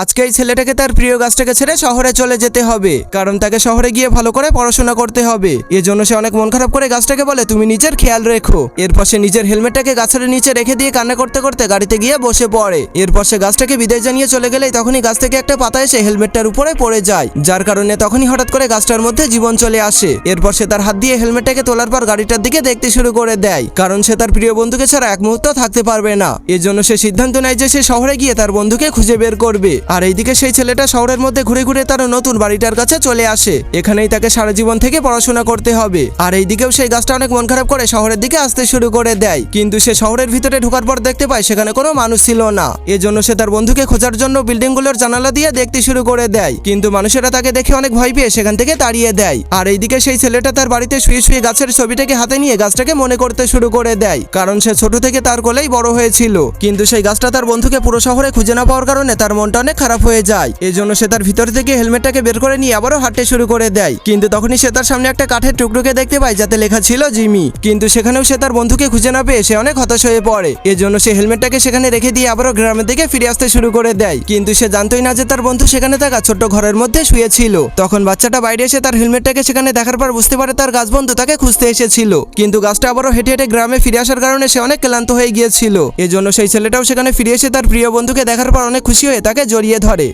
আজকে এই ছেলেটাকে তার প্রিয় গাছটাকে ছেড়ে শহরে চলে যেতে হবে, কারণ তাকে শহরে গিয়ে ভালো করে পড়াশোনা করতে হবে। এজন্য সে অনেক মন খারাপ করে গাছটাকে বলে তুমি নিজের খেয়াল রেখো। এরপর সে নিজের হেলমেটটাকে গাছের নিচে রেখে দিয়ে কান্না করতে করতে গাড়িতে গিয়ে বসে পড়ে। এরপর সে গাছটাকে বিদায় জানিয়ে চলে গেলেই তখনই গাছ থেকে একটা পাতা এসে হেলমেটটার উপরে পড়ে যায়, যার কারণে তখনই হঠাৎ করে গাছটার মধ্যে জীবন চলে আসে। এরপর সে তার হাত দিয়ে হেলমেটটাকে তোলার পর গাড়িটার দিকে দেখতে শুরু করে দেয়, কারণ সে তার প্রিয় বন্ধুকে ছাড়া এক মুহূর্ত থাকতে পারবে না। এজন্য সে সিদ্ধান্ত নেয় যে সে শহরে গিয়ে তার বন্ধুকে খুঁজে বের করবে। আর এইদিকে সেই ছেলেটা শহরের মধ্যে ঘুরে ঘুরে তার নতুন বাড়িটার কাছে চলে আসে। এখানেই তাকে সারা জীবন থেকে পড়াশোনা করতে হবে। আর এইদিকেও সেই গাছটা অনেক মন খারাপ করে শহরের দিকে আসতে শুরু করে দেয়, কিন্তু সে শহরের ভিতরে ঢোকার পর দেখতে পায় সেখানে কোনো মানুষ ছিল না। এজন্য সে তার বন্ধুকে খোঁজার জন্য বিল্ডিংগুলোর জানালা দিয়ে দেখতে শুরু করে দেয়, কিন্তু মানুষেরা তাকে দেখে অনেক ভয় পেয়ে সেখান থেকে তাড়িয়ে দেয়। আর এইদিকে সেই ছেলেটা তার বাড়িতে শুয়ে শুয়ে গাছের ছবিটাকে হাতে নিয়ে গাছটাকে মনে করতে শুরু করে দেয়, কারণ সে ছোট থেকে তার কোলেই বড় হয়েছিল। কিন্তু সেই গাছটা তার বন্ধুকে পুরো শহরে খুঁজে না পাওয়ার কারণে তার মনটা অনেক খারাপ হয়ে যায়। এজন্য সে তার ভিতর থেকে হেলমেটটাকে বের করে নিয়ে আবারও হাঁটতে শুরু করে দেয়, কিন্তু তখনই সে তার সামনে একটা কাঠের টুকরোকে দেখতে পায় যাতে লেখা ছিল জিমি। কিন্তু সেখানেও সে তার বন্ধুকে খুঁজে না পেয়ে সে অনেক হতাশ হয়ে পড়ে। এজন্য সে হেলমেটটাকে সেখানে রেখে দিয়ে আবারও গ্রামের দিকে ফিরে আসতে শুরু করে দেয়, কিন্তু সে জানতোই না যে তার বন্ধু সেখানে থাকা ছোট্ট ঘরের মধ্যে শুয়েছিল। তখন বাচ্চাটা বাইরে এসে তার হেলমেটটাকে সেখানে দেখার পর বুঝতে পারে তার গাছ বন্ধু তাকে খুঁজতে এসেছিল, কিন্তু গাছটা আবারও হেঁটে হেঁটে গ্রামে ফিরে আসার কারণে সে অনেক ক্লান্ত হয়ে গিয়েছিল। এজন্য সেই ছেলেটাও সেখানে ফিরে এসে তার প্রিয় বন্ধুকে দেখার পর অনেক খুশি হয়ে তাকে জড়িয়ে ধরে।